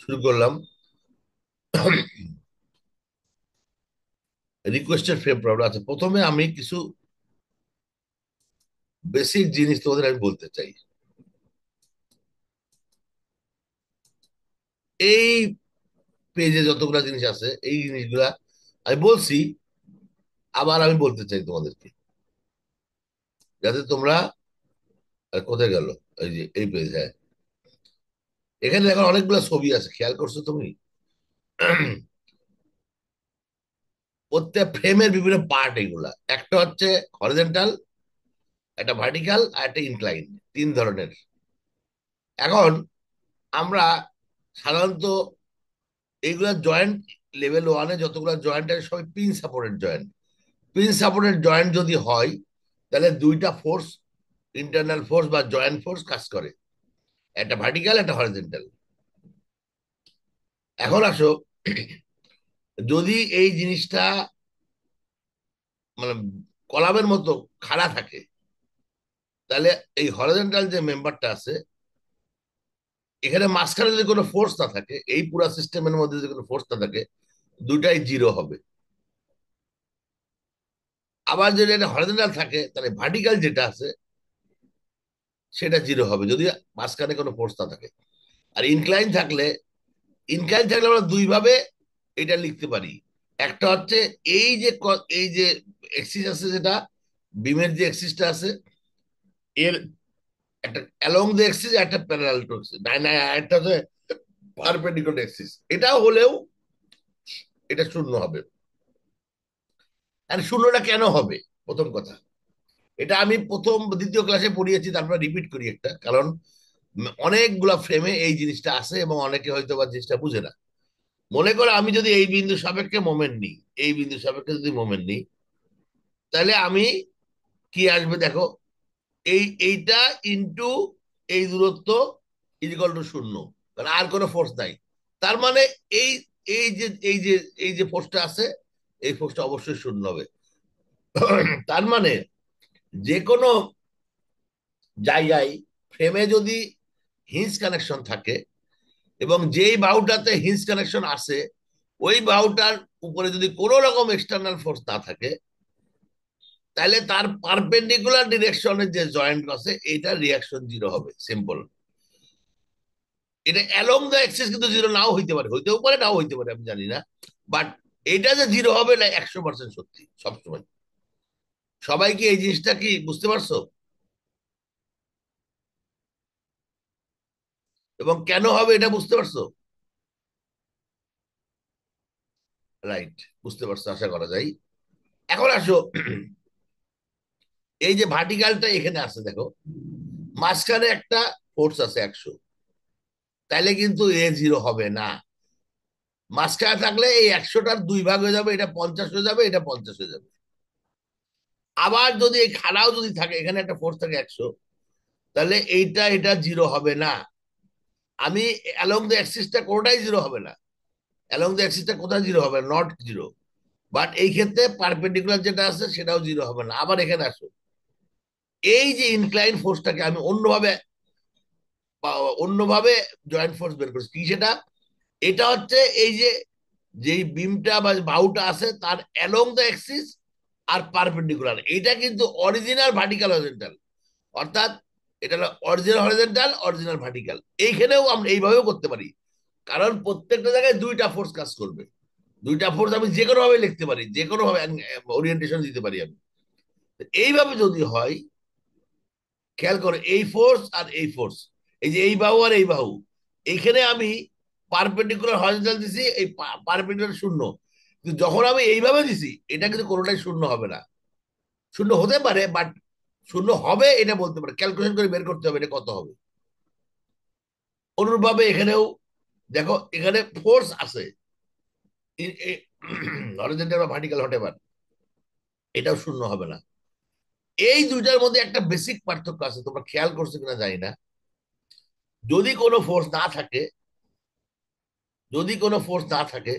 শুরু করলাম। Requested frame problem আছে। প্রথমে আমি কিছু বেসিক জিনিস তোমাদের আমি বলতে চাই। এই পেজে যতগুলা জিনিস আছে এই জিনিসগুলা আমি বলছি, আবার আমি বলতে চাই তোমাদেরকে, যাতে তোমরা কোথায় গেল এই যে এই পেজ, হ্যাঁ, এখানে এখন অনেকগুলা ছবি আছে, খেয়াল করছো তুমি? প্রত্যেক ফ্রেমের বিভিন্ন পার্ট, এগুলা একটা হচ্ছে হরিজন্টাল, একটা ভার্টিক্যাল আর একটা ইনক্লাইন, তিন ধরনের। এখন আমরা সাধারণত এইগুলা জয়েন্ট, লেভেল ওয়ানে যতগুলো জয়েন্ট আছে সবই pin supported joint. Pin supported joint যদি হয়, তাহলে দুইটা ফোর্স, ইন্টারনাল ফোর্স বা জয়েন্ট ফোর্স কাজ করে, একটা ভার্টিক্যাল একটা হরিজন্টাল। এখন আসো, যদি এই জিনিসটা মানে কলামের মতো খাড়া থাকে, তাহলে এই হরিজন্টাল যে মেম্বারটা আছে, এখানে মাঝখানে যদি কোনো ফোর্স না থাকে, এই পুরা সিস্টেমের মধ্যে যদি কোনো ফোর্স না থাকে, দুটাই জিরো হবে। আবার যদি এটা হরিজন্টাল থাকে, তাহলে ভার্টিক্যাল যেটা আছে সেটা জিরো হবে, যদি মাঝখানে কোনো ফোর্স না থাকে। আর ইনক্লাইন থাকলে আমরা দুই ভাবে এটা লিখতে পারি। একটা হচ্ছে এই যে এক্সিস আছে, যেটা বিমের যে এক্সিসটা আছে, এর একটা অ্যালং দ্য এক্সিস, একটা প্যারালাল টু এক্সিস, একটা হচ্ছে পারপেন্ডিকুলার এক্সিস। এটা হলেও এটা শূন্য হবে। আর শূন্যটা কেন হবে? প্রথম কথা, এটা আমি প্রথম দ্বিতীয় ক্লাসে পড়িয়েছি, তারপর রিপিট করি একটা কারণ। অনেকগুলা ফ্রেমে এই জিনিসটা আছে এবং অনেকে হয়তো বা জিনিসটা বুঝে না। মনে করো আমি যদি এই বিন্দু সাপেক্ষে মোমেন্ট নিই, এই বিন্দু সাপেক্ষে যদি মোমেন্ট নিই, তাহলে আমি কি আসবে দেখো, এইটা ইনটু এই দূরত্ব ইজিক্যাল টু শূন্য, কারণ আর কোনো ফোর্স নাই। তার মানে এই এই যে ফোর্সটা আছে, এই ফোর্সটা অবশ্যই শূন্য হবে। তার মানে যে কোনো জায়গায় ফ্রেমে যদি হিঞ্জ কানেকশন থাকে, এবং যেই বাহুটাতে হিঞ্জ কানেকশন আছে, ওই বাহুটার উপরে যদি কোনো রকম এক্সটার্নাল ফোর্স না থাকে, তাহলে তার পারপেন্ডিকুলার ডিরেকশনের যে জয়েন্ট আছে, এইটা রিয়াকশন জিরো হবে, সিম্পল। এটা অ্যালং দ্য অ্যাক্সিস কিন্তু জিরো নাও হইতে পারে, হইতেও পারে নাও হইতে পারে, আমি জানি না। বাট এটা যে জিরো হবে না 100% সত্যি সবসময়। সবাই কি এই জিনিসটা কি বুঝতে পারছো? এবং কেন হবে এটা বুঝতে পারছো? রাইট, বুঝতে পারছো আশা করা যায়। এখন আসো, এই যে ভার্টিক্যালটা এখানে আছে দেখো, মাঝখানে একটা ফোর্স আছে 100, তাইলে কিন্তু এ জিরো হবে না। মাঝখানে থাকলে এই 100টার দুই ভাগ হয়ে যাবে, এটা 50 হয়ে যাবে, এটা 50 হয়ে যাবে। আবার যদি এই খাড়াও যদি থাকে, এখানে একটা ফোর্স থাকে 100, তাহলে এটা জিরো হবে না। আমি অ্যালং দ্য অ্যাক্সিসটা কোনোটাই জিরো হবে না। অ্যালং দ্য অ্যাক্সিসটা কোথায় জিরো হবে? Not zero. বাট এই ক্ষেত্রে পারপেন্ডিকুলার যেটা আছে সেটাও জিরো হবে না। আবার এখানে আসো, এই যে ইনক্লাইন ফোর্সটাকে আমি অন্যভাবে জয়েন্ট ফোর্স বের করছি, কি সেটা? এটা হচ্ছে এই যে যেই বিমটা বা বাহুটা আছে তার along the Axis R perpendicular, এটা কিন্তু অরিজিনাল ভার্টিক্যাল হরিজন্টাল। অর্থাৎ এটা হলো অরিজিনাল হরিজন্টাল, অরিজিনাল ভার্টিক্যাল। এইখানেও আমরা এইভাবেও করতে পারি, কারণ প্রত্যেকটা জায়গায় দুইটা ফোর্স কাজ করবে। দুইটা ফোর্স আমি যে কোনো ভাবে লিখতে পারি, যে কোনো ভাবে ওরিয়েন্টেশন দিতে পারি আমি। এইভাবে যদি হয়, খেয়াল করো, এই ফোর্স আর এই ফোর্স, এই যে এই বাহু আর এই বাহু, এইখানে আমি পারপেন্ডিকুলার হরিজন্টাল দিছি, এই পারপেন্ডিকুলার শূন্য। কিন্তু যখন আমি এইভাবে দিছি, এটা কিন্তু কোনোটাই শূন্য হবে না। শূন্য হতে পারে, বাট শূন্য হবে এটা বলতে পারে, ক্যালকুলেশন করে বের করতে হবে এটা কত হবে। অনুরূপভাবে এখানেও দেখো, এখানে ফোর্স আছে হরিজন্টাল বা ভার্টিক্যাল হতে পারে, এটাও শূন্য হবে না। এই দুইটার মধ্যে একটা বেসিক পার্থক্য আছে, তোমরা খেয়াল করছো কিনা জানি না। যদি কোনো ফোর্স না থাকে, যদি কোনো ফোর্স না থাকে,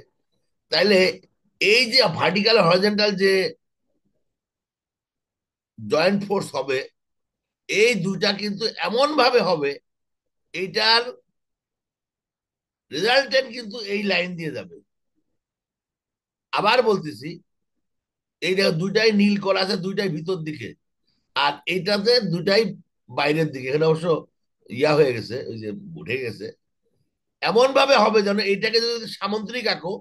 তাহলে এই যে ভার্টিক্যাল হরিজন্টাল যে জয়েন্ট ফোর্স হবে, এই দুইটা কিন্তু এমন ভাবে হবে, এইটার রেজাল্টেন্ট কিন্তু এই লাইন দিয়ে যাবে। আবার বলতেছি, এই দেখো দুইটাই নীল করা আছে, দুইটাই ভিতর দিকে, আর এইটাতে দুটাই বাইরের দিকে। এখানে অবশ্য ইয়া হয়ে গেছে, ওই যে উঠে গেছে। এমন ভাবে হবে যেন এইটাকে যদি সামুদ্রিক আঁকো,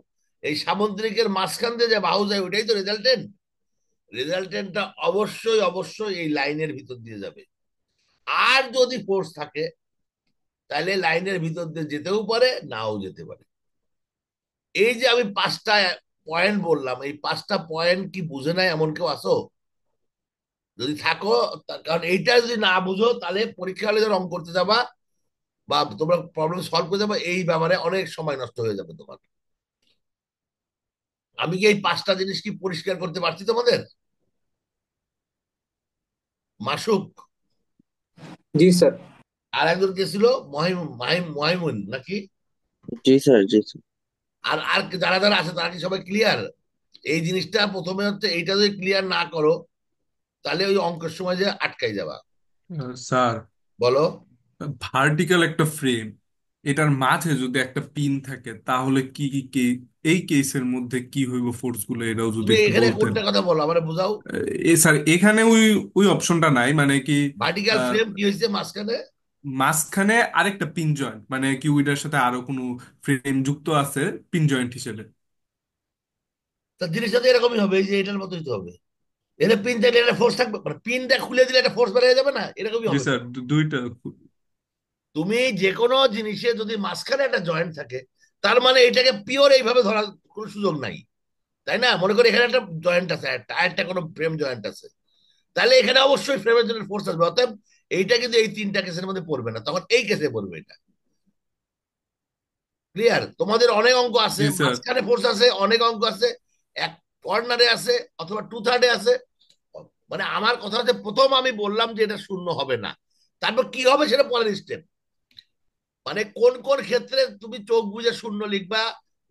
এই সামুদ্রিকের মাঝখান দিয়ে যে বাহু যায় ওইটাই তো রেজাল্টেন্ট। রেজাল্টেন্টটা অবশ্যই অবশ্যই এই লাইনের ভিতর দিয়ে যাবে। আর যদি ফোর্স থাকে তাহলে লাইনের ভিতর দিয়ে যেতেও পারে, নাও যেতে পারে। এই যে আমি পাঁচটা পয়েন্ট বললাম, এই পাঁচটা পয়েন্ট কি বুঝে নাই এমন কেউ আসো? যদি থাকো, কারণ এইটা যদি না বুঝো তাহলে পরীক্ষা হলে যখন অঙ্ক করতে যাবা বা তোমরা প্রবলেম সলভ করে যাবে, এই ব্যাপারে অনেক সময় নষ্ট হয়ে যাবে তোমার। আমি কি এই পাঁচটা জিনিস কি পরিষ্কার করতে পারছি তোমাদের? মাসুক, জি স্যার। আর একজন কে ছিল? মহিমুন নাকি? জি স্যার, জি স্যার। আর আর যারা যারা আছে তারা কি সবাই ক্লিয়ার? এই জিনিসটা প্রথমে হচ্ছে, এইটা যদি ক্লিয়ার না করো তাহলে ওই অঙ্কের সময় যে আটকাই যাবা। স্যার, বলো। ভার্টিক্যাল একটা ফ্রেম, এটার মাঝে যদি একটা পিন থাকে তাহলে কি কি এই কেসের মধ্যে কি হইব ফোর্স গুলো, এটাও যদি তুমি একটু এখানে বলতেন। কোনটা কথা বলো আমার বুঝাও। স্যার, এখানে ওই ওই অপশনটা নাই, মানে কি ভার্টিক্যাল আহ, ফ্রেম কি হয়েছে মাঝখানে? মাঝখানে আরেকটা পিন জয়েন্ট, মানে কি ওইটার সাথে আরো কোনো ফ্রেম যুক্ত আছে পিন জয়েন্ট হিসেবে। তা জিনিসটা তো এরকমই হবে, এই যে এটার মতোই তো হবে। এটা পিন থাকলে একটা ফোর্স থাকবে, মানে পিনটা খুলে দিলে একটা ফোর্স বের হয়ে যাবে না, এরকমই জি হবে তো। স্যার, দুইটা। তুমি যে কোনো জিনিসে যদি মাঝখানে একটা জয়েন্ট থাকে, তার মানে এটাকে পিওর এইভাবে ধরার কোনো সুযোগ নাই। তাই না? মনে করি এখানে একটা জয়েন্ট আছে, একটা একটা কোনো ফ্রেম জয়েন্ট আছে, তাহলে এখানে অবশ্যই ফ্রেমের জন্য ফোর্স আসবে। অতএব এইটা কিন্তু এই তিনটা কেসের মধ্যে পড়বে না, তখন এই কেসে পড়বে এটা। ক্লিয়ার? তোমাদের অনেক অঙ্ক আছে জি স্যার। মাঝখানে ফোর্স আছে, অনেক অঙ্ক আছে এক কর্নারে আছে অথবা টু থার্ডে আছে। মানে আমার কথা হচ্ছে, প্রথম আমি বললাম যে এটা শূন্য হবে না, তারপর কি হবে সেটা পরের স্টেপ। মানে কোন কোন ক্ষেত্রে তুমি চোখ বুঝে শূন্য লিখবা,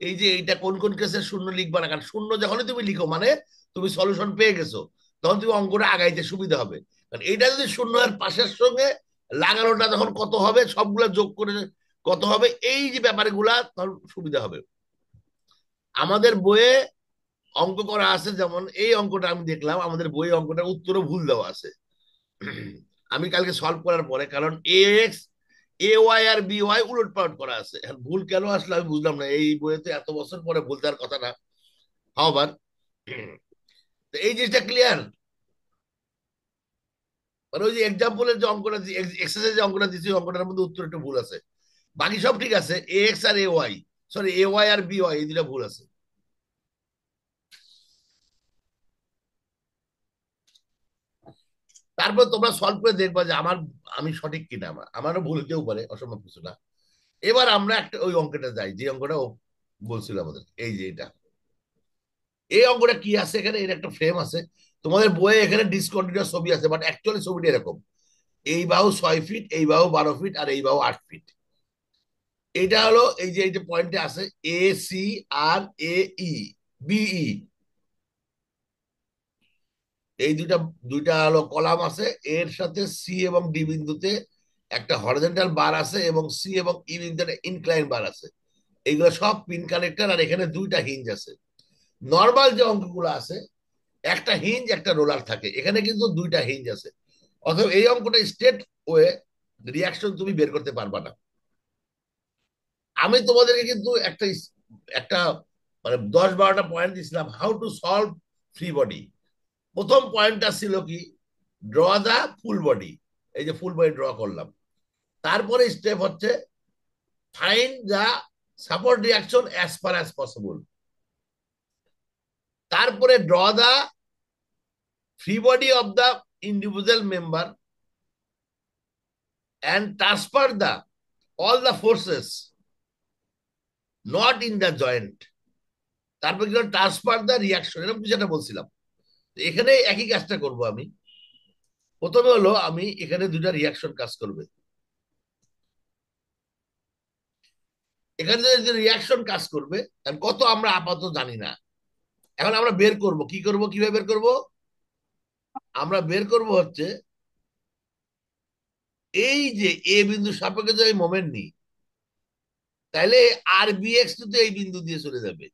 এই যে এইটা কোন কোন কেসে শূন্য লিখবা না, কারণ শূন্য যখনই তুমি লিখো মানে তুমি সলিউশন পেয়ে গেছো, তখন তুমি অঙ্কটা আগাইতে সুবিধা হবে। কারণ এইটা যদি শূন্য এর পাশের সঙ্গে লাগানোটা তখন কত হবে, সবগুলা যোগ করে কত হবে, এই যে ব্যাপারগুলা তখন সুবিধা হবে। আমাদের বইয়ে অঙ্ক করা আছে, যেমন এই অঙ্কটা আমি দেখলাম আমাদের বইয়ে, অঙ্কটার উত্তরও ভুল দেওয়া আছে। আমি কালকে সলভ করার পরে, কারণ এ x, A Y R B Y উলট পালট করা আছে। এখন ভুল কেন আসলে আমি বুঝলাম না, এই বইয়েতে এত বছর পরে ভুল দেওয়ার কথা না। হবার তো এই জিনিসটা ক্লিয়ার। মানে ওই যে এক্সাম্পলের যে অঙ্কটা, এক্সারসাইজ যে অঙ্কটা দিচ্ছি, ওই অঙ্কটার মধ্যে উত্তর একটু ভুল আছে। বাকি সব ঠিক আছে, এ x R A Y, sorry A Y R B Y, এই দুটা ভুল আছে। তারপর তোমরা সলভ করে দেখবা যে আমার, আমি সঠিক কিনা। আমারও ভুল হতেও পারে, অসম্ভব কিছু না। এবার আমরা একটা ওই অঙ্কটা যাই, যে অঙ্কটা ও বলছিল আমাদের, এই যে এটা, এই অঙ্কটা কি আছে এখানে, এর একটা ফ্রেম আছে। তোমাদের বইয়ে এখানে ডিসকন্টিনিউয়াস ছবি আছে, বাট অ্যাকচুয়ালি ছবিটা এরকম, এই বাহু 6 ফিট, এই বাহু 12 ফিট, আর এই বাহু 8 ফিট। এইটা হলো এই যে পয়েন্টে আছে A C R A E BE, এই দুইটা দুইটা হলো কলাম আছে। এর সাথে সি এবং ডি বিন্দুতে একটা হরিজন্টাল বার আছে, এবং সি এবং ই বিন্দুতে ইনক্লাইন বার আছে। এইগুলো সব পিন কানেক্টর, আর এখানে দুইটা হিঞ্জ আছে। নর্মাল যে অঙ্কগুলো আছে, একটা হিঞ্জ একটা রোলার থাকে, এখানে কিন্তু দুইটা হিঞ্জ আছে। অথবা এই অঙ্কটা স্টেট ওয়ে রিয়াকশন তুমি বের করতে পারবা না। আমি তোমাদেরকে কিন্তু একটা একটা মানে 10-12টা পয়েন্ট দিছিলাম, how to solve free body. প্রথম পয়েন্টটা ছিল কি, ড্র দা ফুল বডি। এই যে ফুল বডি ড্র করলাম। তারপরে স্টেপ হচ্ছে find the support reaction as far as possible. তারপরে draw the free body of the individual member and transfer the all the forces not in the joint। তারপর কি transfer দা reaction, এরকম কিছু একটা বলছিলাম। এখানে একই কাজটা করব আমি। প্রথমে হলো আমি এখানে দুটা রিয়াকশন কাজ করবে, এখানে যে রিয়াকশন কাজ করবে, কত আমরা আপাতত জানি না। এখন আমরা বের করব, কি করব, কিভাবে বের করব? আমরা বের করব হচ্ছে, এই যে এ বিন্দু সাপেক্ষে যে মোমেন্ট নিই, তাহলে আর বি এক্স কিন্তু এই বিন্দু দিয়ে চলে যাবে।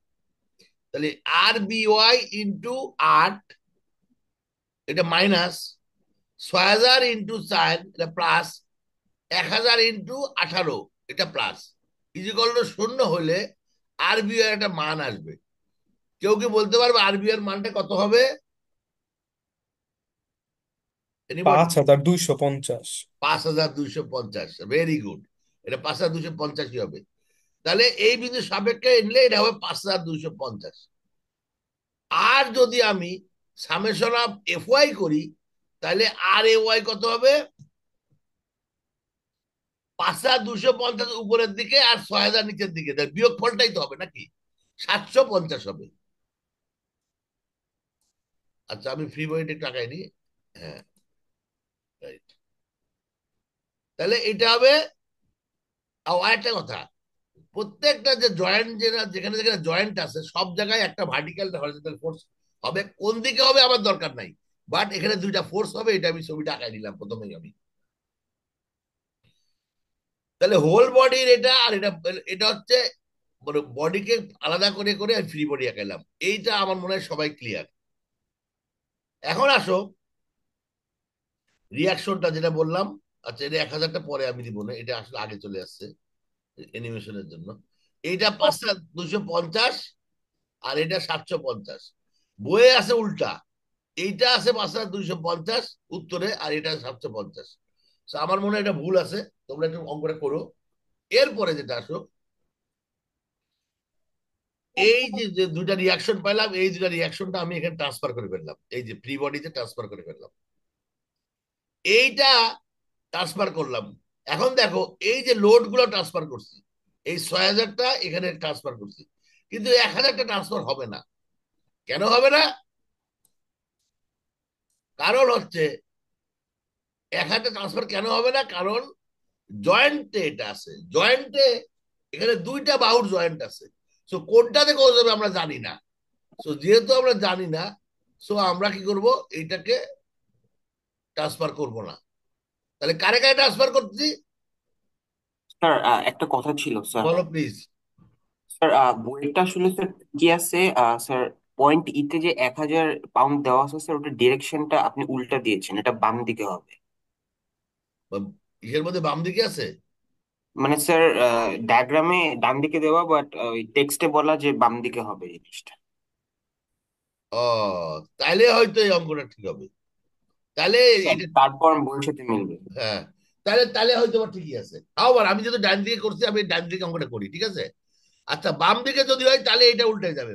তাহলে আর বি ওয়াই ইন্টু 8, এটা মাইনাস 6,000 ইন্টু 4, এটা প্লাস 1,000 ইন্টু 18, এটা প্লাস ইজিকল টু 0 হলে আর বি ওয়াই একটা মান আসবে। কেউ কি বলতে পারবে আর বি এর মানটা কত হবে? এনিবডি? 5,250। 5,250। ভেরি গুড, এটা 5,250ই হবে। তাহলে এই বিন্দু সাপেক্ষে নিলে এটা হবে 5,250। আর যদি আমি সামেশন অফ এফ ওয়াই করি, তাহলে আর এ ওয়াই কত হবে? 5,250 উপরের দিকে আর 6,000 নিচের দিকে, তাহলে বিয়োগ ফলটাই তো হবে নাকি? 750 হবে। আচ্ছা, আমি ফ্রি বইটা টাকায় নিই। হ্যাঁ, রাইট। তাহলে এটা হবে। আর একটা কথা, প্রত্যেকটা যে জয়েন্ট, যেখানে যেখানে জয়েন্ট আছে সব জায়গায় একটা ভার্টিক্যাল হরিজন্টাল ফোর্স হবে। কোন দিকে হবে আমার দরকার নাই, বাট এখানে দুইটা ফোর্স হবে, এটা আমি ছবিটা আঁকাই নিলাম প্রথমেই আমি। তাহলে হোল বডির এটা আর এটা, এটা হচ্ছে মানে বডিকে আলাদা করে করে আমি ফ্রি বডি আঁকাইলাম। এইটা আমার মনে হয় সবাই ক্লিয়ার। এখন আসো রিয়াকশনটা যেটা বললাম। আচ্ছা, এটা 1,000টা পরে আমি দিব না, এটা আসলে আগে চলে আসছে অ্যানিমেশনের জন্য। এইটা 5,250 আর এটা 750। বইয়ে আছে উল্টা, এইটা আছে 5,250 উত্তরে, আর এটা 750। আমার মনে হয় এটা ভুল আছে, তোমরা একটু অঙ্কটা করো। এরপরে যেটা আসো, এই যে যে দুইটা রিয়াকশন পাইলাম, এই দুইটা রিয়াকশনটা আমি এখানে ট্রান্সফার করে ফেললাম, এই যে ফ্রি বডিতে ট্রান্সফার করে ফেললাম। এইটা ট্রান্সফার করলাম। এখন দেখো, এই যে লোড গুলো ট্রান্সফার করছি, এই 6,000টা এখানে ট্রান্সফার করছি, কিন্তু 1,000টা ট্রান্সফার হবে না। কেন হবে না? কারণ হচ্ছে 1,000টা ট্রান্সফার কেন হবে না? কারণ জয়েন্টে এটা আছে, জয়েন্টে এখানে দুইটা বাহুর জয়েন্ট আছে। সো কোনটাতে কোন যাবে আমরা জানি না। সো যেহেতু আমরা জানি না, সো আমরা কি করব, এইটাকে ট্রান্সফার করব না। তাহলে কারে কারে ট্রান্সফার করছি? স্যার একটা কথা ছিল স্যার। বলো প্লিজ। স্যার বইটা আসলে স্যার কি আছে স্যার, পয়েন্ট ইতে যে 1,000 পাউন্ড দেওয়া আছে স্যার, ওটা ডিরেকশনটা আপনি উল্টা দিয়েছেন, এটা বাম দিকে হবে। ইসের মধ্যে বাম দিকে আছে? মানে স্যার ডায়াগ্রামে ডান দিকে দেওয়া, বাট ওই টেক্সটে বলা যে বাম দিকে হবে জিনিসটা। ও, তাহলে হয়তো এই অঙ্কটা ঠিক হবে। তাহলে স্যার এটা, তারপর বইয়ের সাথে মিলবে। হ্যাঁ, তাহলে তাহলে হয়তো বা ঠিকই আছে। আবার আমি যেহেতু ডান দিকে করছি, আমি ডান দিকে অঙ্কটা করি, ঠিক আছে। আচ্ছা, বাম দিকে যদি হয় তাহলে এটা উল্টে যাবে।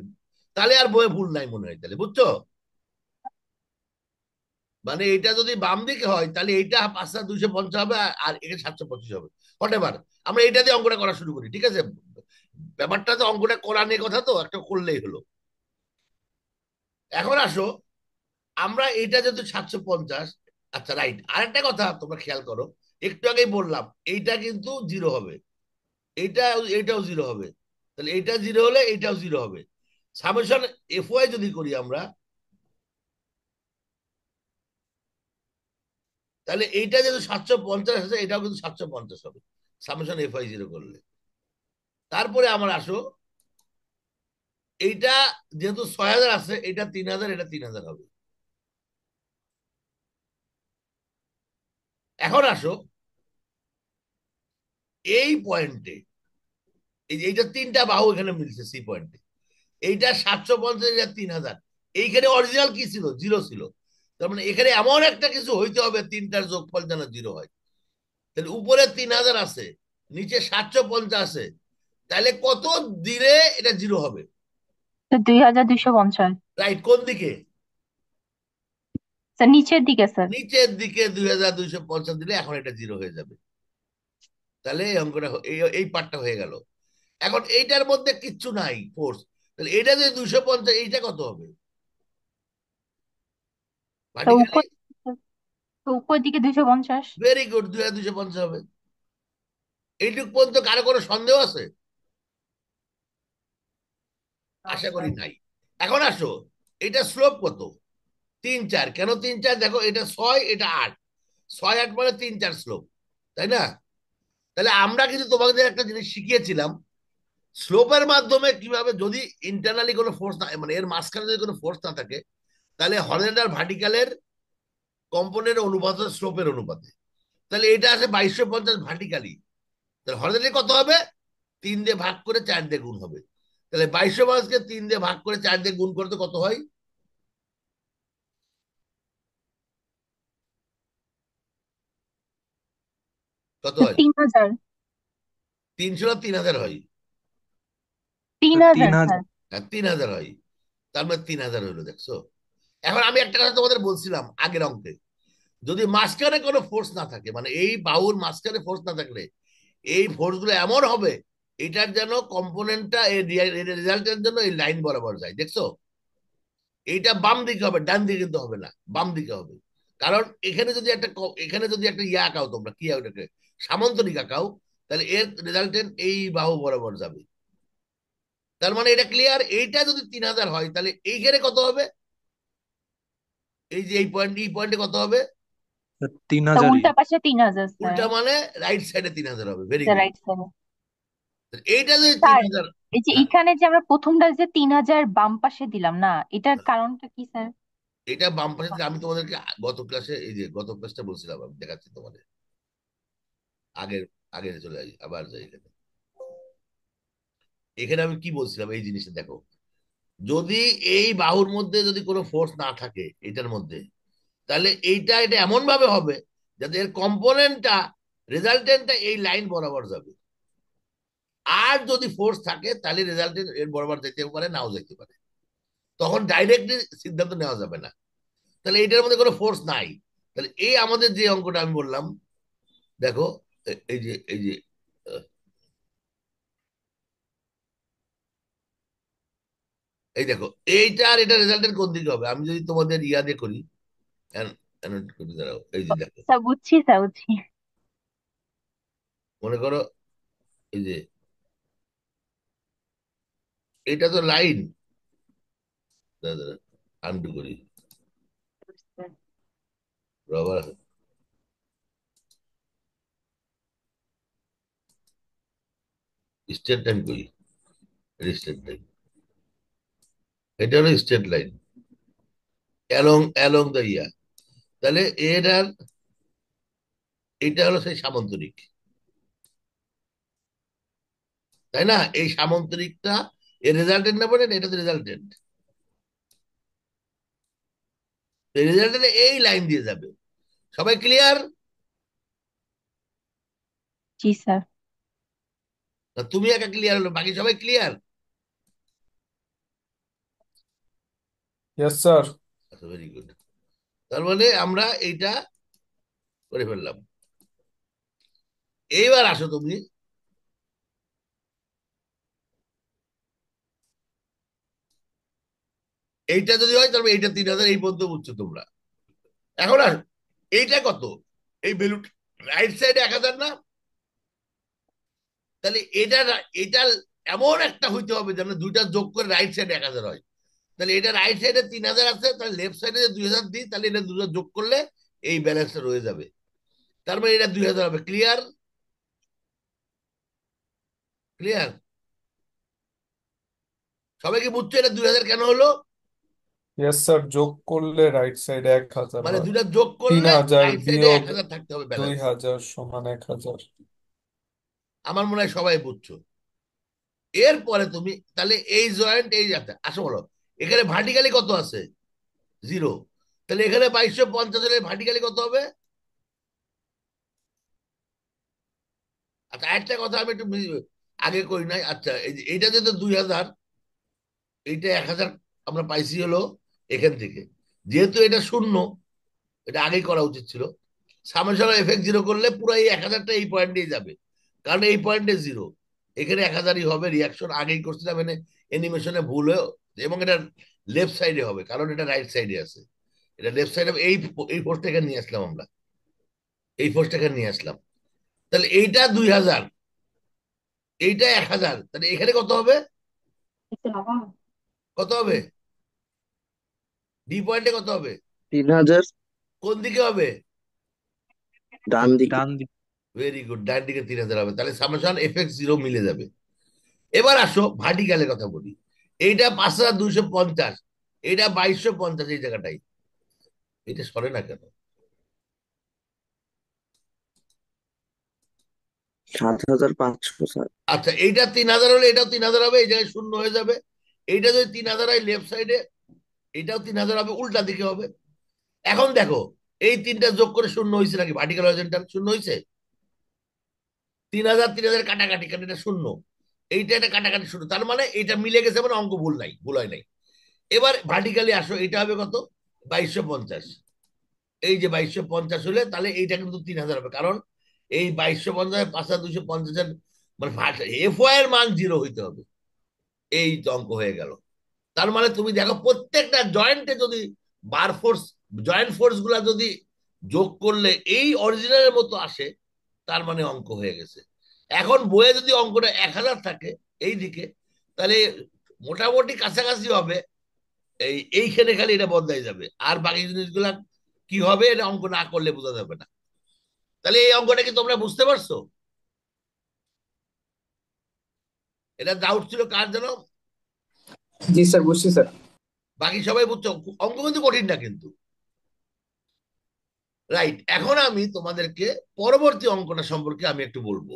তাহলে আর বইয়ে ভুল নাই মনে হয়, তাহলে বুঝছো? মানে এটা যদি বাম দিকে হয় তাহলে এইটা 5,250 হবে, আর এটা 725 হবে। হোয়াট। আমরা এটা দিয়ে অঙ্কটা করা শুরু করি, ঠিক আছে। ব্যাপারটা তো অঙ্কটা করা নিয়ে কথা, তো একটা করলেই হলো। এখন আসো, আমরা এটা যেহেতু 750। আচ্ছা, রাইট, আরেকটা কথা তোমরা খেয়াল করো। একটু আগেই বললাম এইটা কিন্তু জিরো হবে, এইটা, এইটাও জিরো হবে। তাহলে এইটা জিরো হলে এইটাও জিরো হবে। সামেশন এফ ওয়াই যদি করি আমরা, তাহলে এইটা যেহেতু 750 আছে, এটাও কিন্তু 750 হবে সামেশন এফ ওয়াই জিরো করলে। তারপরে আমার আসো, এইটা যেহেতু 6,000 আছে, এটা 3,000, এটা 3,000 হবে। এখন আসো এই পয়েন্টে, এই যে এইটা তিনটা বাহু এখানে মিলছে সি পয়েন্টে, এইটা 750, এটা 3,000। এইখানে অরিজিনাল কি ছিল? জিরো ছিল। তার মানে এখানে এমন একটা কিছু হইতে হবে তিনটার যোগফল যেন জিরো হয়। তাহলে উপরে 3,000 আছে, নিচে 750 আছে, তাহলে কত দিলে এটা জিরো হবে? 2,250। রাইট, কোন দিকে? স্যার নিচের দিকে স্যার। নিচের দিকে 2,250 দিলে এখন এটা জিরো হয়ে যাবে। তাহলে এই অঙ্কটা এই এই পার্টটা হয়ে গেল। এখন এইটার মধ্যে কিচ্ছু নাই ফোর্স, তাহলে এটা যে 250, এইটা কত হবে তো ভার্টিক্যালি? উপর তো উপর দিকে 250। ভেরি গুড, 2,250 হবে। এইটুক পর্যন্ত কারো কোনো সন্দেহ আছে? আশা করি নাই। এখন আসো, এটা স্লোপ কত? 3, 4। কেন 3, 4? দেখো, এটা 6, এটা 8, 6, 8 মানে 3, 4 স্লোপ, তাই না? তাহলে আমরা কিন্তু তোমাদের একটা জিনিস শিখিয়েছিলাম, স্লোপের মাধ্যমে কিভাবে, যদি ইন্টারনালি কোনো ফোর্স না, মানে এর মাঝখানে যদি কোনো ফোর্স না থাকে, তাহলে হরিজন্টাল ভার্টিক্যালের কম্পোনেন্ট অনুপাত স্লোপের অনুপাতে। তাহলে এটা আছে 2250 ভার্টিক্যালি, তাহলে হরিজন্টালি কত হবে? 3 দিয়ে ভাগ করে 4 দিয়ে গুণ হবে। তাহলে 2250 কে 3 দিয়ে ভাগ করে 4 দিয়ে গুণ করতে কত হয়? কত স্যার হয়? 3000। 300 আর 3000 হয়। 3000 3000। স্যার। হ্যাঁ, 3000 হয়। তার মানে 3000 হইলো, দেখছো? এখন আমি একটা কথা তোমাদের বলছিলাম আগের অঙ্কে, যদি মাঝখানে কোনো ফোর্স না থাকে, মানে এই বাহুর মাঝখানে ফোর্স না থাকলে এই ফোর্স গুলো এমন হবে, এটার যেন কম্পোনেন্টটা রেজাল্টের জন্য এই লাইন বরাবর যায়, দেখছো? এইটা বাম দিকে হবে, ডান দিকে কিন্তু হবে না, বাম দিকে হবে। কারণ এখানে যদি একটা এখানে যদি একটা ইয়া আঁকাও, তোমরা কি ওটাকে সামান্তরিক আঁকাও, তাহলে এর রেজাল্টেন্ট এই বাহু বরাবর যাবে। তার মানে এটা ক্লিয়ার। এইটা যদি 3000 হয়, তাহলে এইখানে কত হবে? এই যে এই পয়েন্ট, এই পয়েন্টে কত হবে? তিন তো হাজারই উল্টা পাশে 3000 স্যার। উল্টা মানে রাইট সাইডে 3000 হবে। Very sir good. রাইট সাইডে। এইটা যদি তিন স্যার, হাজার এই যে হ্যাঁ, এখানে যে আমরা প্রথমটা যে 3000 বাম পাশে দিলাম না, এটার কারণটা কি স্যার? এটা বাম পাশে থেকে আমি তোমাদেরকে গত ক্লাসে, এই যে গত ক্লাসটা বলছিলাম, আমি দেখাচ্ছি তোমাদের। আগের আগে চলে যাই, আবার যাই এখানে। এখানে আমি কি বলছিলাম, এই জিনিসটা দেখো। যদি এই বাহুর মধ্যে যদি কোনো ফোর্স না থাকে এটার মধ্যে, তাহলে এটা এমন ভাবে হবে যাতে এর কম্পোনেন্টটা, রেজাল্টেন্টটা এই লাইন বরাবর যাবে। আর যদি ফোর্স থাকে তাহলে রেজাল্টেন্ট এর বরাবর যেতে পারে, নাও যেতে পারে। তখন ডাইরেক্টলি সিদ্ধান্ত নেওয়া যাবে না। তাহলে এইটার মধ্যে কোনো ফোর্স নাই। তাহলে এই আমাদের যে অঙ্কটা আমি বললাম, দেখো, এই যে আহ, এই দেখো, এইটা আর এটা রেজাল্টের কোন দিকে হবে? আমি যদি তোমাদের ইয়া দিয়ে করি, annotate করে দাঁড়াও, এই যে দেখো, স্যার বুঝছি, স্যার বুঝছি। মনে করো, এই যে এটা তো লাইন, আনডু করি, রবার স্ট্রেট লাইন করি, স্ট্রেট লাইন, এটা হলো straight line along along the yeah. তাহলে এর আর এটা হলো সেই সামান্তরিক, তাই না? এই সামান্তরিকটা এর রেজাল্টেন্ট না, বলেন এটা তো রেজাল্টেন্ট। রেজাল্টেন্ট এই লাইন দিয়ে যাবে। সবাই ক্লিয়ার? জি স্যার। তুমি একা ক্লিয়ার হলো, বাকি সবাই ক্লিয়ার? Yes sir. আচ্ছা, ভেরি গুড। তার মানে আমরা এইটা করে ফেললাম। এইবার আসো তুমি, এইটা যদি হয় তাহলে এইটা 3000, এই পর্যন্ত বুঝছো তোমরা। এখন আর এইটা কত? এই বেলুন রাইট সাইডে 1000 না? তাহলে এটা এমন একটা হইতে হবে যেন দুইটা যোগ করে রাইট সাইডে 1000 হয়। তাহলে এটা রাইট সাইডে 3000 আছে, তাহলে লেফট সাইডে 2000 দিই, তাহলে এটা দুটো যোগ করলে এই ব্যালেন্সটা রয়ে যাবে। তার মানে এটা 2000 হবে। ক্লিয়ার? ক্লিয়ার? সবাই কি বুঝছো এটা 2000 কেন হলো? ইয়েস স্যার, যোগ করলে রাইট সাইডে 1000 মানে হয়। দুটা যোগ তিন করলে হাজার রাইট সাইডে বিয়োগ 1000 থাকতে হবে দুই ব্যালেন্স। হাজার সমান 1000। আমার মনে হয় সবাই বুঝছো। এরপরে তুমি তাহলে এই জয়েন্ট, এই যাতে আসো বলো, এখানে ভার্টিক্যালি কত আছে? 0। তাহলে এখানে 2250 হলে ভার্টিক্যালি কত হবে? আচ্ছা, একটা কথা আমি একটু আগে করি নাই। আচ্ছা, এইটা যেহেতু 2000, এইটা 1000 আমরা পাইছি হলো এখান থেকে। যেহেতু এটা শূন্য, এটা আগেই করা উচিত ছিল। সামেশন এফেক্ট 0 করলে পুরো এই 1000টা এই পয়েন্টেই যাবে, কারণ এই পয়েন্টে 0। এখানে 1000ই হবে। রিয়াকশন আগেই করছিলাম, এনে অ্যানিমেশনে ভুল হয়ে, এবং এটা লেফট সাইডে হবে কারণ এটা রাইট সাইডে আছে। এটা লেফট সাইডে, এই ফোর্সটা এখানে নিয়ে আসলাম আমরা, এই ফোর্সটা এখানে নিয়ে আসলাম। তাহলে এইটা 2000, এইটা 1000, তাহলে এখানে কত হবে? কত হবে? ডি পয়েন্টে কত হবে? 3000 কোন দিকে হবে? ডান দিকে। ডান দিকে। ভেরি গুড, ডান দিকে 3000 হবে। তাহলে সামেশন এফ এক্স 0 মিলে যাবে। এবার আসো ভার্টিক্যালের কথা বলি। এইটা 5250, এইটা 2250, এই জায়গাটাই এটা সরে না কেন? 7,500 স্যার। আচ্ছা, এইটা 3000 হলে এটাও 3000 হবে, এই জায়গায় শূন্য হয়ে যাবে। এইটা যদি 3000 হয় লেফট সাইডে, এটাও 3000 হবে, উল্টা দিকে হবে। এখন দেখো, এই তিনটা যোগ করে শূন্য হয়েছে নাকি? ভার্টিক্যাল হরিজন্টাল শূন্য হয়েছে। 3000 3000 কাটাকাটি কাটি, এটা শূন্য। এইটা একটা কাটাকাটি শূন্য, তার মানে এটা মিলে গেছে, মানে অঙ্ক ভুল নাই, ভুল হয় নাই। এবার ভার্টিক্যালি আসো, এটা হবে কত? 2250। এই যে 2250 হলে তাহলে এইটা কিন্তু 3000 হবে, কারণ এই 2250 5250 মানে এফ ওয়াই এর মান জিরো হইতে হবে। এই তো অঙ্ক হয়ে গেল। তার মানে তুমি দেখো প্রত্যেকটা জয়েন্টে যদি বার ফোর্স, জয়েন্ট ফোর্স গুলা যদি যোগ করলে এই অরিজিনালের মতো আসে, তার মানে অঙ্ক হয়ে গেছে। এখন বইয়ে যদি অঙ্কটা 1000 থাকে এই দিকে, তাহলে মোটামুটি কাছাকাছি হবে। এইখানে খালি এটা বদলাই যাবে, আর বাকি জিনিসগুলা কি হবে এটা অঙ্ক না করলে বোঝা যাবে না। তাহলে এই অঙ্কটা কি তোমরা বুঝতে পারছো? এটা ডাউট ছিল কার যেন? জি স্যার, বুঝছি স্যার। বাকি সবাই বুঝছো? অঙ্ক কিন্তু কঠিন না কিন্তু। রাইট, এখন আমি তোমাদেরকে পরবর্তী অঙ্কটা সম্পর্কে আমি একটু বলবো।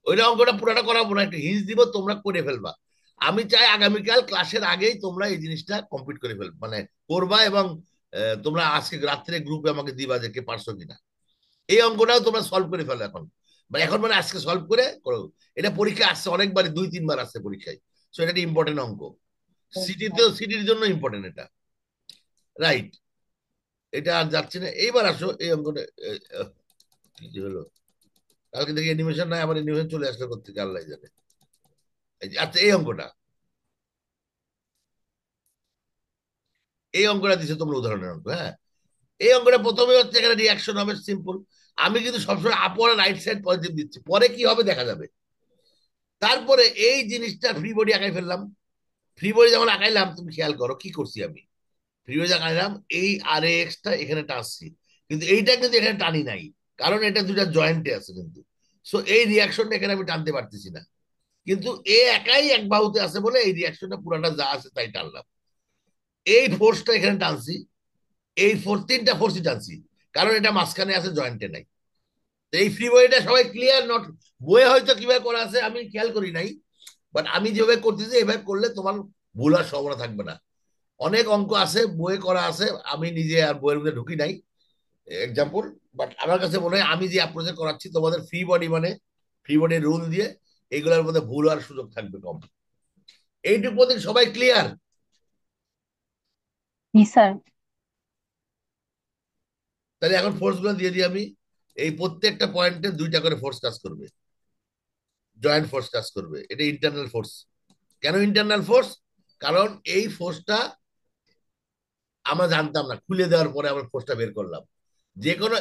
ওইটা অঙ্কটা পুরাটা করাবো না, একটা হিন্স দিব, তোমরা করে ফেলবা। আমি চাই আগামীকাল ক্লাসের আগেই তোমরা এই জিনিসটা কমপ্লিট করে ফেলবা, মানে করবা, এবং তোমরা আজকে রাত্রে গ্রুপে আমাকে দিবা যে কে পারছো কিনা। এই অঙ্কটাও তোমরা সলভ করে ফেলো এখন, মানে এখন মানে আজকে সলভ করে করো। এটা পরীক্ষা আসছে অনেকবার, 2-3 বার আসছে পরীক্ষায়। সো এটা ইম্পর্টেন্ট অঙ্ক, সিটিতেও, সিটির জন্য ইম্পর্টেন্ট এটা। রাইট, এটা আর যাচ্ছে না। এইবার আসো এই অঙ্কটা। কি যে হলো, কালকে দেখি অ্যানিমেশন নাই, আমার অ্যানিমেশন চলে আসলো কোথেকে আল্লাহ জানে। আচ্ছা, এই অঙ্কটা, এই অঙ্কটা দিচ্ছে তোমরা উদাহরণের অঙ্ক, হ্যাঁ। এই অঙ্কটা প্রথমে হচ্ছে, এখানে রিয়াকশন হবে সিম্পল। আমি কিন্তু সবসময় আপার রাইট সাইড পজিটিভ দিচ্ছি, পরে কি হবে দেখা যাবে। তারপরে এই জিনিসটা ফ্রি বডি আঁকাই ফেললাম। ফ্রি বডি যখন আঁকাইলাম, তুমি খেয়াল করো কি করছি আমি। ফ্রি বডি আঁকাইলাম, এই আর এক্সটা এখানে টানছি, কিন্তু এইটা কিন্তু এখানে টানি নাই, কারণ এটা দুটা জয়েন্টে আছে কিন্তু। সো এই রিয়াকশনটা এখানে আমি টানতে পারতেছি না, কিন্তু এ একাই এক বাহুতে আছে বলে এই রিয়াকশনটা পুরাটা যা আছে তাই টানলাম। এই ফোর্সটা এখানে টানছি, এই ফোর্স, তিনটা ফোর্সই টানছি, কারণ এটা মাঝখানে আছে, জয়েন্টে নাই। তো এই ফ্রি বডিটা সবাই ক্লিয়ার? নট বইয়ে হয়তো কিভাবে করা আছে আমি খেয়াল করি নাই, বাট আমি যেভাবে করতেছি এভাবে করলে তোমার ভুল আর সম্ভাবনা থাকবে না। অনেক অঙ্ক আছে বইয়ে করা আছে, আমি নিজে আর বইয়ের মধ্যে ঢুকি নাই এক্সাম্পল। বাট আমার কাছে মনে হয় আমি যে অ্যাপ্রোচে করাচ্ছি তোমাদের ফ্রি বডি, মানে ফ্রি বডির রুল দিয়ে এগুলোর মধ্যে ভুল হওয়ার সুযোগ থাকবে কম। এইটুকু প্রতি সবাই ক্লিয়ার? জি স্যার। তাহলে এখন ফোর্স গুলো দিয়ে দিই আমি। এই প্রত্যেকটা পয়েন্টে দুইটা করে ফোর্স কাজ করবে, জয়েন্ট ফোর্স কাজ করবে। এটা ইন্টারনাল ফোর্স। কেন ইন্টারনাল ফোর্স? কারণ এই ফোর্সটা আমরা জানতাম না, খুলে দেওয়ার পরে আমরা ফোর্সটা বের করলাম। যে কোনো,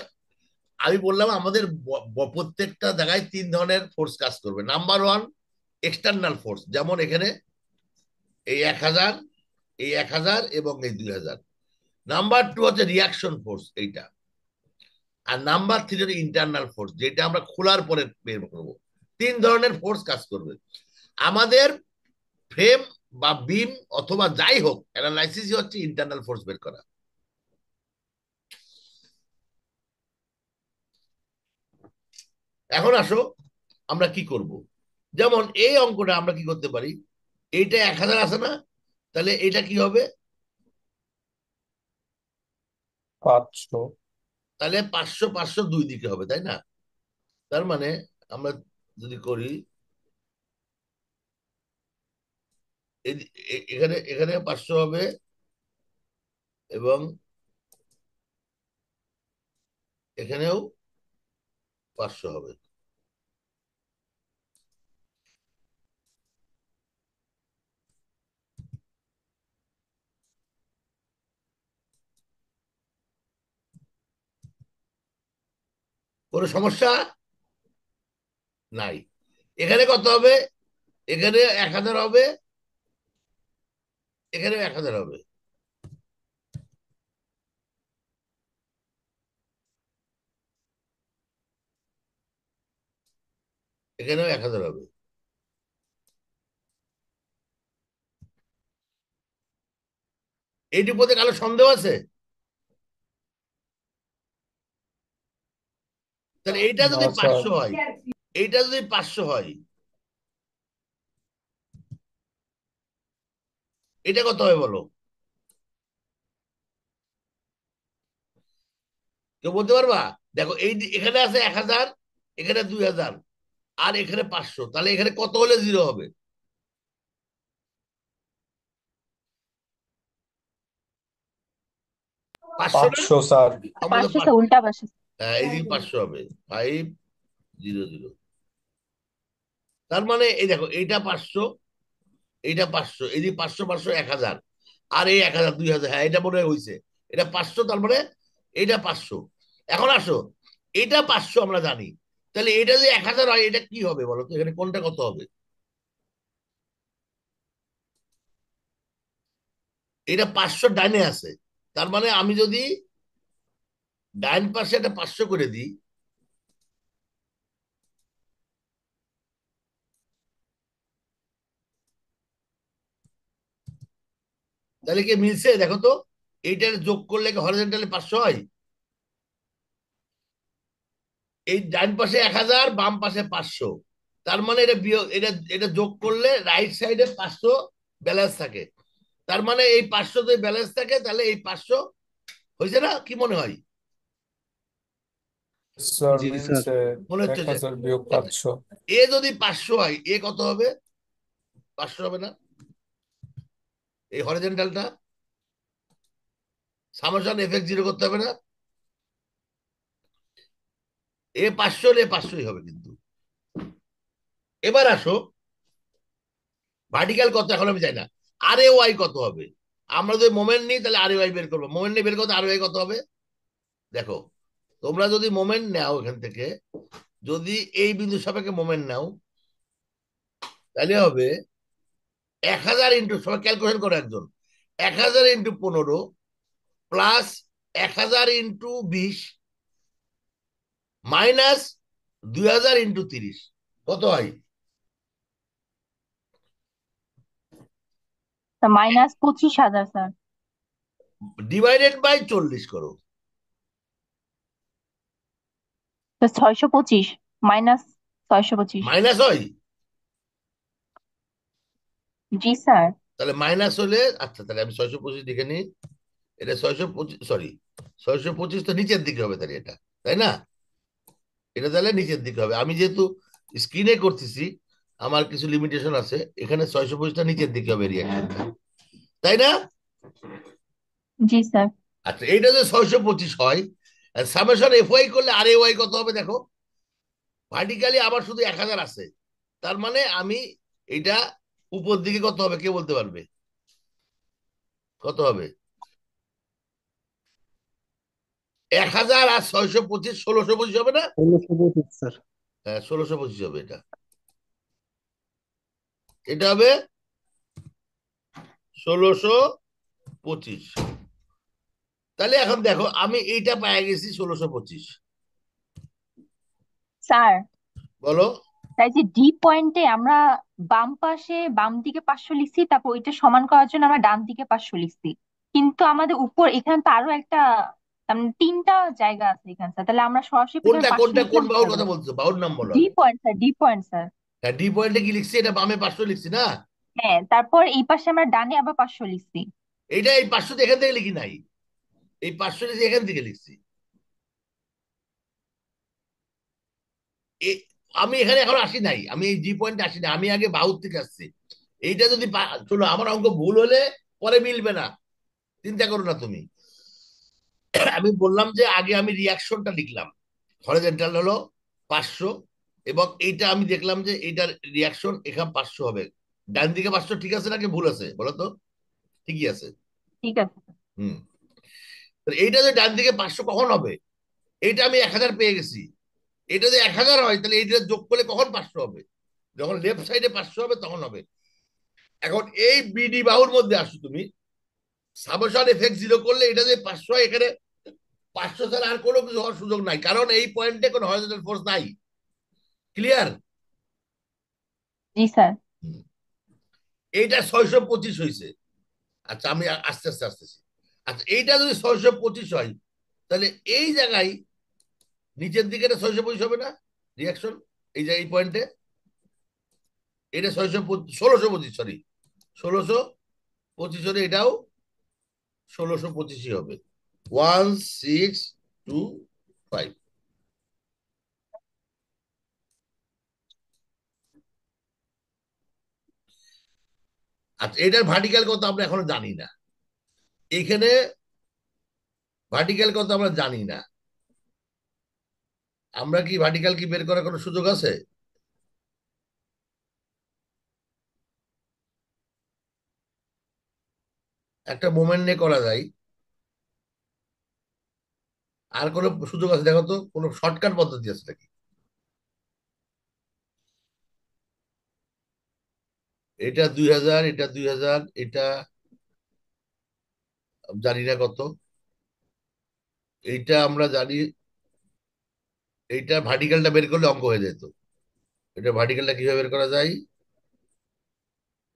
আমি বললাম আমাদের প্রত্যেকটা জায়গায় তিন ধরনের ফোর্স কাজ করবে। নাম্বার ওয়ান, এক্সটার্নাল ফোর্স, যেমন এখানে এই 1000, এই 1000 এবং এই 2000। নাম্বার টু হচ্ছে রিয়াকশন ফোর্স এইটা। আর নাম্বার থ্রি হচ্ছে ইন্টারনাল ফোর্স, যেটা আমরা খোলার পরে বের করবো। তিন ধরনের ফোর্স কাজ করবে আমাদের। ফ্রেম বা বিম অথবা যাই হোক, অ্যানালাইসিস হচ্ছে ইন্টারনাল ফোর্স বের করা। এখন আসো আমরা কি করব। যেমন এই অঙ্কটা আমরা কি করতে পারি, এইটা 1000 আছে না, তাহলে এটা কি হবে? 500। তাহলে 500 500 দুই দিকে হবে, তাই না? তার মানে আমরা যদি করি, এখানে এখানে 500 হবে, এবং এখানেও 500 হবে। কোনো সমস্যা নাই? এখানে কত হবে? এখানে 1000 হবে, এখানেও 1000 হবে, এখানেও 1000 হবে। এইটির প্রতি কারো সন্দেহ আছে? তাহলে এইটা না যদি স্যার। 500 হয়, এইটা যদি 500 হয়, এটা কত হবে বলো? কেউ বলতে পারবা? দেখো এই এখানে আছে 1000, এখানে 2000, আর এখানে 500, তাহলে এখানে কত হলে জিরো হবে? 500 না? 500 স্যার। সম্ভবত 500 স্যার, 500। উল্টা 500। হ্যাঁ, এইদিকে 500 হবে, 500। তার মানে এই দেখো এইটা 500, এইটা 500, এইদিকে 500 500 1000, আর এই 1000 2000, হ্যাঁ এটা মনে হয় হয়েছে। এটা 500, তার মানে এইটা 500। এখন আসো, এটা 500 আমরা জানি, তাহলে এটা যদি 1000 হয়, এটা কি হবে বলো তো? এখানে কোনটা কত হবে? এটা 500 ডাইনে আছে, তার মানে আমি যদি ডাইন পাশে একটা 500 করে দিই, তাহলে কি মিলছে দেখো তো? এইটার যোগ করলে কি হরিজন্টালি 500 হয়? এই ডান পাশে 1000, বাম পাশে 500, তার মানে এটা বিয়োগ, এটা এটা যোগ করলে রাইট সাইডে 500 ব্যালেন্স থাকে। তার মানে এই 500 যদি ব্যালেন্স থাকে, তাহলে এই 500 হয়েছে না? কি মনে হয়? স্যার জি স্যার। মিলছে। মনে হচ্ছে যে 1000 বিয়োগ আচ্ছা, 500। এ যদি 500 হয়, এ কত হবে? 500 হবে না? এই হরিজন্টালটা সামেশন এফেক্ট জিরো করতে হবে না? এ 500 হলে 500ই হবে কিন্তু। এবার আসো, ভার্টিক্যাল কত এখন আমি জানি না, আর এ ওয়াই কত হবে? আমরা যদি মোমেন্ট নিই, তাহলে আর এ ওয়াই বের করবো। মোমেন্ট নিয়ে বের করতে আর ওয়াই কত হবে? দেখো, তোমরা যদি মোমেন্ট নাও এখান থেকে, যদি এই বিন্দু সাপেক্ষে মোমেন্ট নাও, তাহলে হবে 1000 ইন্টু, সবাই ক্যালকুলেশন করো একজন, 1000 into 15 plus 1000 into 20 minus 2000 into 30, কত হয়? Minus 25,000 sir. ডিভাইডেড বাই 40 করো। তো 625 মাইনাস 625। মাইনাস হয়? জি স্যার। তাহলে মাইনাস হলে, আচ্ছা তাহলে আমি 625 লিখে নিই। এটা 625, সরি, 625 তো নিচের দিকে হবে তাহলে এটা, তাই না? এটা তাহলে নিচের দিকে হবে। আমি যেহেতু স্ক্রিনে করতেছি, আমার কিছু লিমিটেশন আছে, এখানে 625টা নিচের দিকে হবে রিয়াকশনটা, তাই না? জি স্যার। আচ্ছা, এইটা যদি 625 হয়, সামেশন এফ ওয়াই করলে আর এ ওয়াই কত হবে দেখো? ভার্টিক্যালি আবার শুধু 1000 আছে, তার মানে আমি এটা উপর দিকে কত হবে কে বলতে পারবে? কত হবে? 1000 আর 625, 1625 হবে না? 1625 স্যার। হ্যাঁ, 1625 হবে এটা। এটা হবে 1625। তাহলে এখন দেখো, আমি এইটা পাই গেছি 1625। স্যার, বলো। তাই যে ডি পয়েন্টে আমরা বাম দিকে 500 লিখছি, তারপর ওইটা সমান করার জন্য আমরা ডান দিকে 500 লিখছি। কিন্তু আমাদের উপর এখানে তো আরো একটা, তার মানে 3টা জায়গা আছে এখানে স্যার, তাহলে আমরা সরাসরি এখানে কোনটা 500 কোনটা কোন লিখলাম বাহুর কিভাবে? কথা বলছো? বাহুর নাম বলো ডি আগে। Point sir, D point sir. হ্যাঁ, ডি পয়েন্টে কি লিখছি? এটা বামে 500 লিখছি না? হ্যাঁ, তারপর এই পাশে আমরা ডানে আবার 500 লিখছি। এইটা এই 500 এখান থেকে লিখি নাই, এই 500 লিখছি এখান থেকে লিখছি। আমি এখানে এখন আসি নাই, আমি এই জি পয়েন্টে আসি নাই, আমি আগে বাহুর থেকে আসছি। এইটা যদি শোনো, আমার অঙ্ক ভুল হলে পরে মিলবে না, চিন্তা করো না তুমি। আমি বললাম যে আগে আমি রিয়াকশনটা লিখলাম, হরিজন্টাল হলো 500, এবং এইটা আমি দেখলাম যে এইটার রিয়াকশন এখানে 500 হবে। ডান দিকে 500 ঠিক আছে নাকি ভুল আছে বলো তো? ঠিকই আছে। ঠিক আছে। হুম। এইটা যে ডান দিকে 500 কখন হবে? এইটা আমি 1000 পেয়ে গেছি। এটা যদি 1000 হয়, তাহলে এইটা যোগ করলে কখন 500 হবে? যখন লেফট সাইডে 500 হবে তখন হবে। এখন এই বিডি বাহুর মধ্যে আসো তুমি, সামেশন এফেক্ট জিরো করলে এটা যে 500 হয়, এখানে 500 ছাড়া আর কোনো কিছু হওয়ার সুযোগ নাই, কারণ এই পয়েন্টে কোনো হরিজন্টাল ফোর্স নাই। ক্লিয়ার? জি স্যার। এইটা 625 হয়েছে। আচ্ছা, আমি আস্তে আস্তে আসতেছি। আচ্ছা এইটা যদি 625 হয় তাহলে এই জায়গায় নিচের দিকে এটা 625 হবে না রিয়াকশন, এই যে এই পয়েন্টে এটা 1625, সরি 1625 হলে এটাও 1625ই হবে। 1625। আচ্ছা এটার ভার্টিক্যাল কত আমরা এখনো জানি না, এখানে ভার্টিক্যাল কত আমরা জানি না। আমরা কি ভার্টিক্যাল কি বের করার কোনো সুযোগ আছে? একটা মোমেন্ট নিয়ে করা যায়, আর কোনো সুযোগ আছে দেখো তো, কোনো শর্টকাট পদ্ধতি আছে নাকি? এটা 2000, এটা 2000, এটা জানি না কত, এইটা আমরা জানি। এইটা ভার্টিক্যালটা বের করলে অঙ্ক হয়ে যেত। এটা ভার্টিক্যালটা কিভাবে বের করা যায়?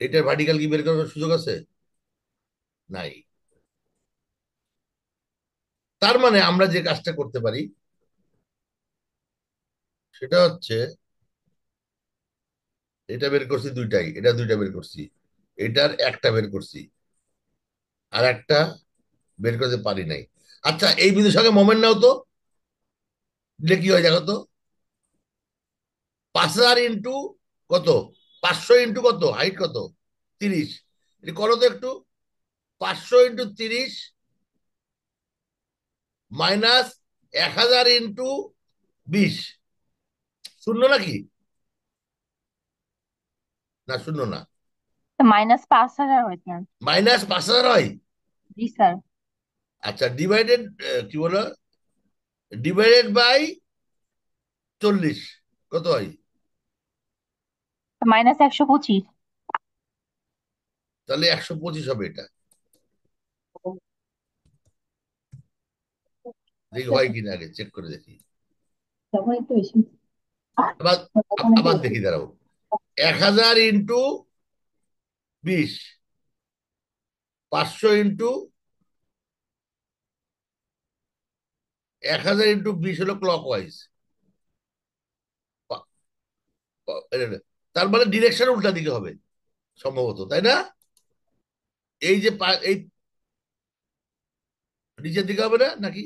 এটার ভার্টিক্যাল কি বের করার সুযোগ আছে? নাই। তার মানে আমরা যে কাজটা করতে পারি সেটা হচ্ছে, এটা বের করছি দুইটাই, এটা দুইটা বের করছি, এটার একটা বের করছি, আর একটা বের করতে পারি নাই। আচ্ছা এই বিন্দুর সঙ্গে মোমেন্ট নাও তো, দিলে কি হয় দেখো তো। 5000 ইন্টু কত, 500 ইন্টু কত, হাইট কত, 30, এটা করো তো একটু। 500 ইন্টু 30 মাইনাস 1000 ইন্টু 20, শূন্য নাকি? না শূন্য না, -5,000 হয়েছে। -5000 হয়। জি স্যার। আচ্ছা ডিভাইডেড, কি বলো, ডিভাইডেড বাই 40 কত হয়? -125। তাহলে 125 হবে এটা। দেখি হয় কিনা, আগে চেক করে দেখি। তখন একটু বেশি। আবার তখন একটু আবার বেশি। দেখি, দাঁড়াও। 1000 ইন্টু 20, 500 ইন্টু 1000 ইন্টু 20 হলো ক্লক ওয়াইজ। তার মানে ডিরেকশন উল্টা দিকে হবে সম্ভবত, তাই না? এই যে এই নিচের দিকে হবে না নাকি,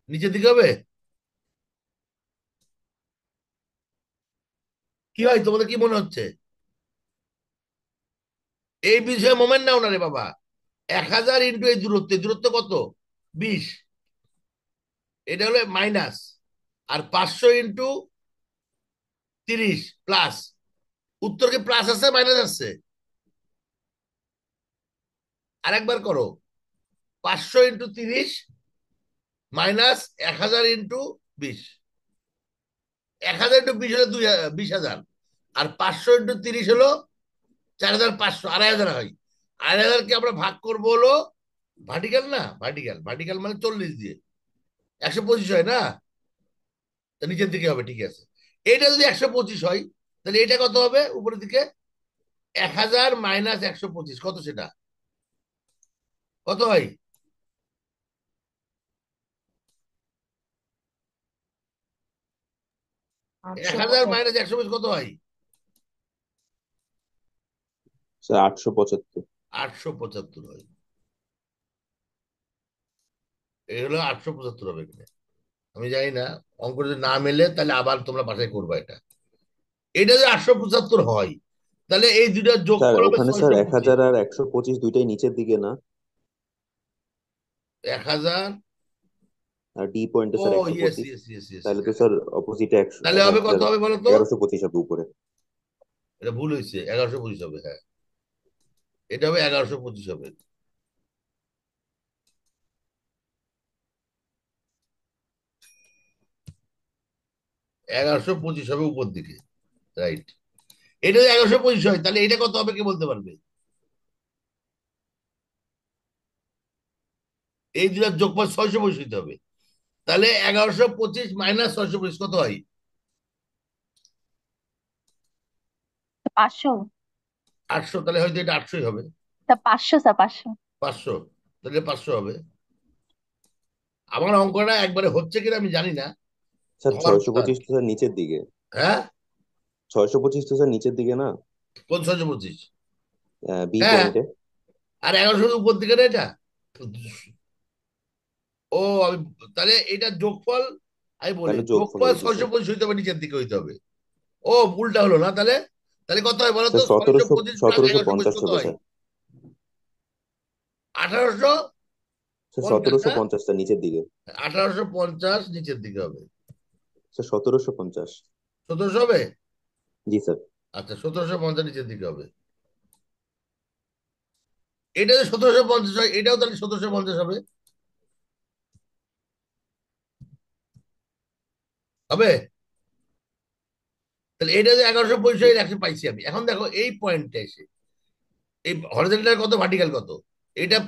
নিচের দিকে হবে? কি হয় তোমাদের কি মনে হচ্ছে? এই বিষয়ে মোমেন্ট নাও না রে বাবা। 1000 ইন্টু এই দূরত্ব, এই দূরত্ব কত, 20, এটা হলো মাইনাস, আর 500 ইন্টু 30 প্লাস। উত্তর কি প্লাস আছে মাইনাস আছে? আরেকবার করো। 500 ইন্টু 30 মাইনাস 1000 ইন্টু 20। 1000 ইন্টু 20 হলো 20,000, আর 500 ইন্টু 30 হলো 4500, 2500 হয়। 2500কে আমরা ভাগ করবো হলো ভার্টিক্যাল, না ভার্টিক্যাল, ভার্টিক্যাল মানে 40 দিয়ে, 125 হয় না? তা নিচের দিকে হবে, ঠিক আছে। এটা যদি 125 হয় তাহলে এটা কত হবে উপরের দিকে? 1000 মাইনাস 125 কত সেটা, কত হয়? 1000 মাইনাস 125 কত হয়? স্যার 875। 875 হয়। এই হলো 875 হবে এখানে। আমি জানি না, অঙ্ক যদি না মেলে তাহলে আবার তোমরা বাসায় করবা এটা। এটা যদি 875 হয় তাহলে এই দুটা যোগ স্যার হবে ওখানে স্যার 625। 1000 আর 125 দুইটাই নিচের দিকে না? 1000, আর ডি পয়েন্টে ও sir yes 125। Yes yes yes, তাহলে তো স্যার অপোজিটে তাহলে হ্যাঁ হবে কত, স্যার, হবে বলো তো? 1125 হবে উপরে। এটা ভুল হয়েছে, 1125 হবে, হ্যাঁ এটা হবে 1125 হবে। 1125 হবে উপর দিকে, রাইট। এটা যদি 1125 হয় তাহলে এটা কত হবে কে বলতে পারবে? এই দুটার যোগফল 625 হতে হবে। তাহলে 1125 মাইনাস 625 কত হয়? 500। 800, তাহলে হয়তো এটা 800 হবে। তা 500 স্যার, 500। 500, তাহলে 500 হবে। আমার অঙ্কটা একবারে হচ্ছে কিনা আমি জানি না, স্যার হওয়ার ছয়শো কথা আর পঁচিশ কি। তো স্যার নিচের দিকে। হ্যাঁ, 625 তো স্যার নিচের দিকে না, কোন 625? বি হ্যাঁ, পয়েন্টে। আর 1100 উপর দিকে না এটা। ও আমি, তাহলে এটা যোগফল, আমি বলি তাহলে যোগফল যোগফল হয়েছে স্যার। 625 হইতে হবে, নিচের দিকে হইতে হবে। ও উল্টা হলো না তাহলে? তাহলে কত হয় বলো তো? স্যার 625 প্লাস 1125 1750 কত হবে হয়? স্যার। 1850 স্যার না? 1750 স্যার নিচের দিকে। 1850 নিচের দিকে হবে। স্যার 1750। 1700 হবে? জি স্যার। আচ্ছা, 1750 নিচের দিকে হবে। এটা যে 1750 হয়, এটাও তাহলে 1750 হবে। হবে। তাহলে এটা যে 1150 একশো পাইছি আমি। এখন দেখো এই পয়েন্টটা এসে, এই হরিজন্টাল কত, ভার্টিক্যাল কত? এটা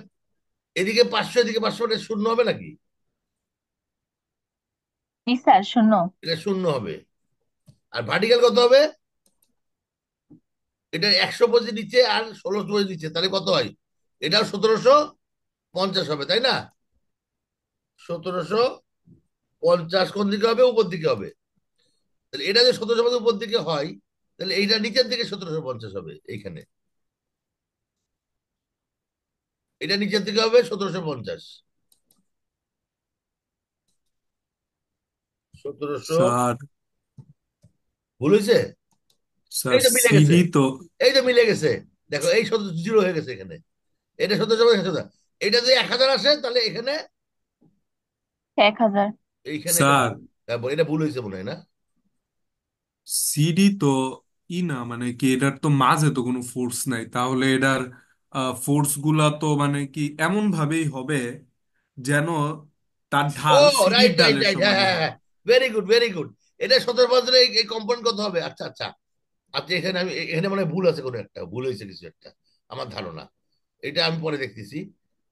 এদিকে 500, এদিকে 500, এটা শূন্য হবে নাকি? জি স্যার, শূন্য। এটা শূন্য হবে। আর ভার্টিক্যাল কত হবে? এটা 125 নিচে আর 1600 নিচে, তাহলে কত হয়? এটাও 1750 হবে, তাই না? 1750 কোন দিকে হবে? উপর দিকে হবে। তাহলে এটা যে 1750 উপর দিকে হয়, তাহলে এইটা নিচের দিকে 1750 হবে এইখানে। এটা নিচের দিকে হবে 1750। 1700। স্যার ভুল হয়েছে? স্যার এই তো মিলে গেছে, সিডি তো এই তো মিলে গেছে। দেখো এই 0 হয়ে গেছে এখানে। এটা 1750। এটা যদি 1000 আসে তাহলে এখানে, 1000। এইখানে এটা স্যার ভুল। এটা ভুল হয়েছে মনে হয় না? সিডি তো না মানে কি এটার তো মাঝে তো কোনো ফোর্স নাই, তাহলে এটার ফোর্স গুলা তো মানে কি এমন ভাবেই হবে যেন তার ও ঢাল সিডির রাইট রাইট ঢালের রাইট, হ্যাঁ সমানই হ্যাঁ হয়। হ্যাঁ, ভেরি গুড ভেরি গুড। এটা 1750 এই কম্পাউন্ড কত হবে? আচ্ছা আচ্ছা। আচ্ছা, এখানে আমি, এখানে মানে ভুল আছে, কোনো একটা ভুল হয়েছে কিছু একটা, আমার ধারণা। এটা আমি পরে দেখতেছি।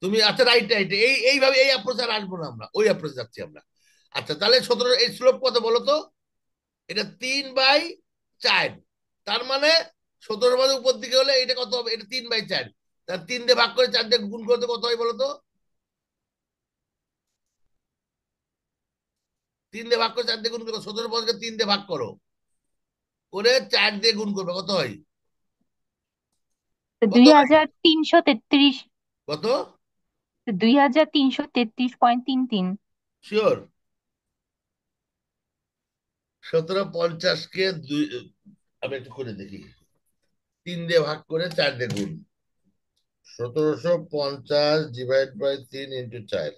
তুমি আচ্ছা, রাইট রাইট, এইভাবে এই অ্যাপ্রোচ আর আসবো না, আমরা ওই অ্যাপ্রোচ যাচ্ছি আমরা। আচ্ছা, তাহলে 17, এই স্লোপ কত বলো তো? এটা 3/4। তার মানে 17 উপর দিকে হলে এটা কত হবে? এটা 3/4। তার 3 দিয়ে ভাগ করে 4 দিয়ে গুণ করতে কত হয় বলো তো? 3 দিয়ে ভাগ করে 4 দিয়ে গুণ করো, 17 3 দিয়ে ভাগ করো, করে 4 দিয়ে গুণ করবে, কত হয়? কত দুই হয়? হাজার তিনশো তেত্রিশ কত? 2333.33। শিওর? 1750 কে দুই, আমি একটু করে দেখি, 3 দিয়ে ভাগ করে 4 দিয়ে গুণ, 1750/3 × 4।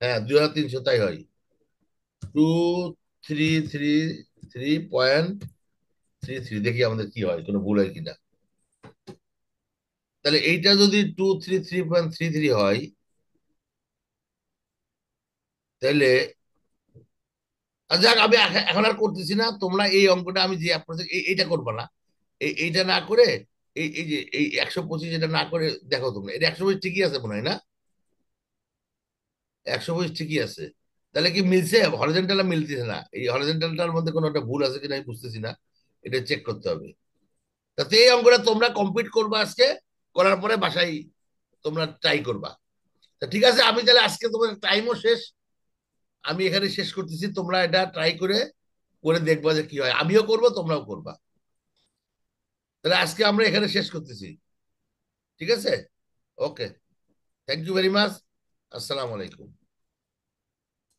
হ্যাঁ, 2300, তাই হয়। 2333.33, দেখি আমাদের কি হয়, কোনো ভুল হয় কিনা। তাহলে এইটা যদি 233.33 হয়, তাহলে যাক, আমি এখন আর করতেছি না। তোমরা এই অঙ্কটা, আমি যে অ্যাপ্রোচে, এইটা করবে না। এইটা না করে, এই যে এই 125, এটা না করে দেখো তোমরা, এটা 125 ঠিকই আছে মনে হয় না? 125 ঠিকই আছে। তাহলে কি মিলছে? হরিজন্টাল মিলতেছে না, এই হরিজন্টালটার মধ্যে কোনো একটা ভুল আছে কিনা আমি বুঝতেছি না, এটা চেক করতে হবে। তাতে এই অঙ্কটা তোমরা কমপ্লিট করবা আজকে, করার পরে বাসায় তোমরা ট্রাই করবা। তা ঠিক আছে, আমি তাহলে আজকে, তোমার টাইমও শেষ, আমি এখানে শেষ করতেছি। তোমরা এটা ট্রাই করে করে দেখবা যে কি হয়, আমিও করবো, তোমরাও করবা। তাহলে আজকে আমরা এখানে শেষ করতেছি। ঠিক আছে? ওকে, থ্যাংক ইউ ভেরি মাচ। আসসালামু আলাইকুম।